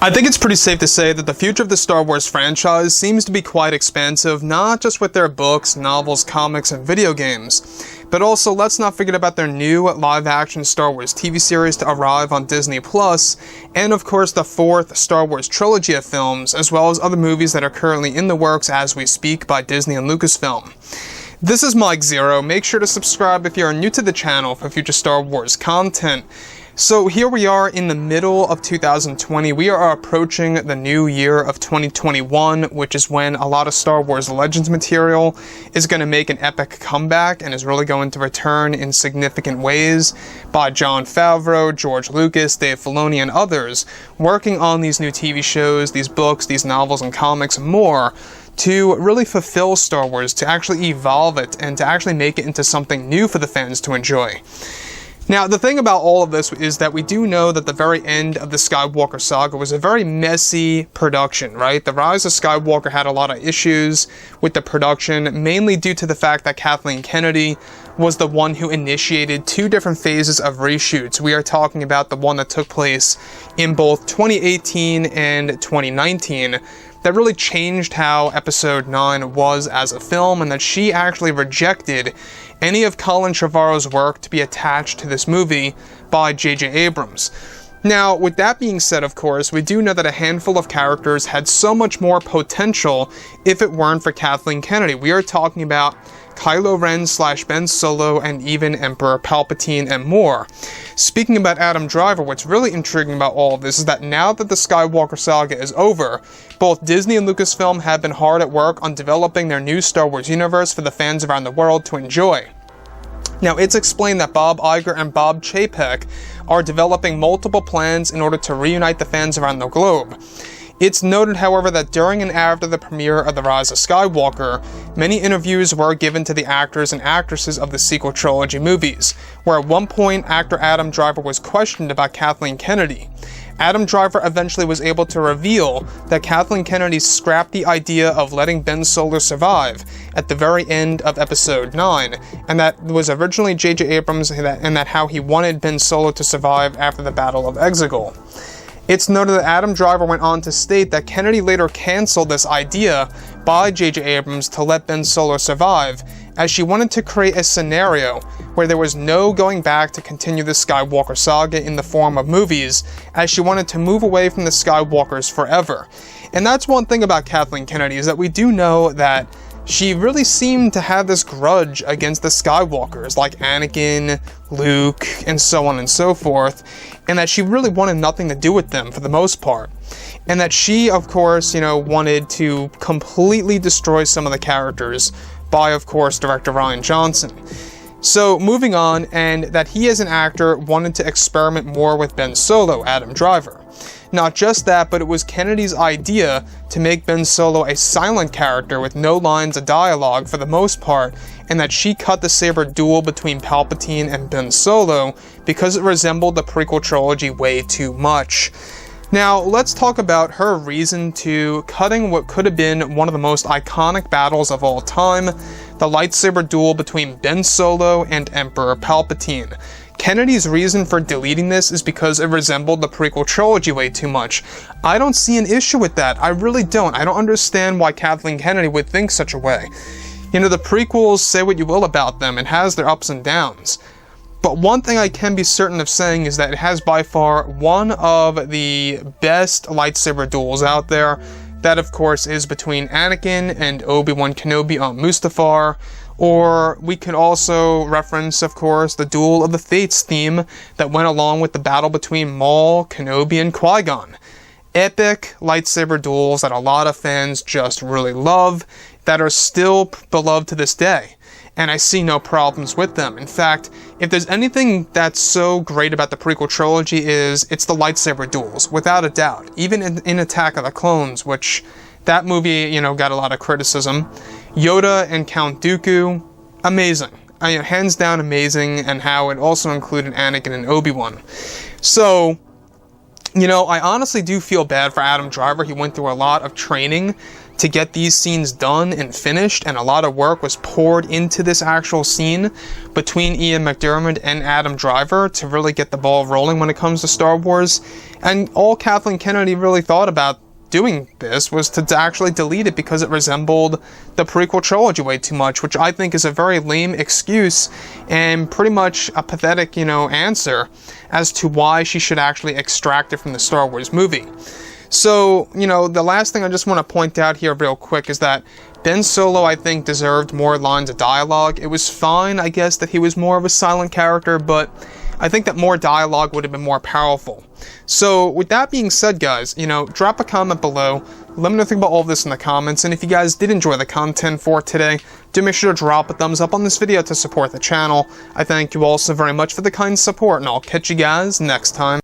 I think it's pretty safe to say that the future of the Star Wars franchise seems to be quite expansive, not just with their books, novels, comics, and video games, but also let's not forget about their new live-action Star Wars TV series to arrive on Disney+, and of course the fourth Star Wars trilogy of films, as well as other movies that are currently in the works as we speak by Disney and Lucasfilm. This is Mike Zero. Make sure to subscribe if you are new to the channel for future Star Wars content. So here we are in the middle of 2020. We are approaching the new year of 2021, which is when a lot of Star Wars Legends material is going to make an epic comeback and is really going to return in significant ways by Jon Favreau, George Lucas, Dave Filoni, and others working on these new TV shows, these books, these novels and comics and more to really fulfill Star Wars, to actually evolve it, and to actually make it into something new for the fans to enjoy. Now, the thing about all of this is that we do know that the very end of the Skywalker saga was a very messy production, right? The Rise of Skywalker had a lot of issues with the production, mainly due to the fact that Kathleen Kennedy was the one who initiated two different phases of reshoots. We are talking about the one that took place in both 2018 and 2019, that really changed how Episode 9 was as a film, and that she actually rejected any of Colin Trevorrow's work to be attached to this movie by J.J. Abrams. Now, with that being said, of course, we do know that a handful of characters had so much more potential if it weren't for Kathleen Kennedy. We are talking about Kylo Ren / Ben Solo, and even Emperor Palpatine and more. Speaking about Adam Driver, what's really intriguing about all of this is that now that the Skywalker saga is over, both Disney and Lucasfilm have been hard at work on developing their new Star Wars universe for the fans around the world to enjoy. Now, it's explained that Bob Iger and Bob Chapek are developing multiple plans in order to reunite the fans around the globe. It's noted, however, that during and after the premiere of The Rise of Skywalker, many interviews were given to the actors and actresses of the sequel trilogy movies, where at one point actor Adam Driver was questioned about Kathleen Kennedy. Adam Driver eventually was able to reveal that Kathleen Kennedy scrapped the idea of letting Ben Solo survive at the very end of Episode 9, and that was originally J.J. Abrams, and that how he wanted Ben Solo to survive after the Battle of Exegol. It's noted that Adam Driver went on to state that Kennedy later canceled this idea by J.J. Abrams to let Ben Solo survive, as she wanted to create a scenario where there was no going back to continue the Skywalker saga in the form of movies, as she wanted to move away from the Skywalkers forever. And that's one thing about Kathleen Kennedy, is that we do know that she really seemed to have this grudge against the Skywalkers, like Anakin, Luke, and so on and so forth, and that she really wanted nothing to do with them for the most part. And that she, of course, wanted to completely destroy some of the characters by, of course, director Rian Johnson. So, moving on, and that he as an actor wanted to experiment more with Ben Solo, Adam Driver. Not just that, but it was Kennedy's idea to make Ben Solo a silent character with no lines of dialogue for the most part, and that she cut the saber duel between Palpatine and Ben Solo because it resembled the prequel trilogy way too much. Now, let's talk about her reason to cutting what could have been one of the most iconic battles of all time, the lightsaber duel between Ben Solo and Emperor Palpatine. Kennedy's reason for deleting this is because it resembled the prequel trilogy way too much. I don't see an issue with that. I really don't. I don't understand why Kathleen Kennedy would think such a way. The prequels, say what you will about them, it has their ups and downs. But one thing I can be certain of saying is that it has by far one of the best lightsaber duels out there. That, of course, is between Anakin and Obi-Wan Kenobi on Mustafar. Or we could also reference, of course, the Duel of the Fates theme that went along with the battle between Maul, Kenobi, and Qui-Gon. Epic lightsaber duels that a lot of fans just really love, that are still beloved to this day. And I see no problems with them. In fact, if there's anything that's so great about the prequel trilogy, it's the lightsaber duels, without a doubt. Even in Attack of the Clones, which that movie, got a lot of criticism. Yoda and Count Dooku, amazing. Hands down amazing, and how it also included Anakin and Obi-Wan. So, I honestly do feel bad for Adam Driver. He went through a lot of training to get these scenes done and finished, and a lot of work was poured into this actual scene between Ian McDiarmid and Adam Driver to really get the ball rolling when it comes to Star Wars. And all Kathleen Kennedy really thought about doing this was to actually delete it because it resembled the prequel trilogy way too much, which I think is a very lame excuse and pretty much a pathetic, answer as to why she should actually extract it from the Star Wars movie. So, the last thing I just want to point out here real quick is that Ben Solo, I think, deserved more lines of dialogue. It was fine, I guess, that he was more of a silent character, but I think that more dialogue would have been more powerful. So, with that being said, guys, drop a comment below. Let me know what you think about all of this in the comments, and if you guys did enjoy the content for today, do make sure to drop a thumbs up on this video to support the channel. I thank you all so very much for the kind support, and I'll catch you guys next time.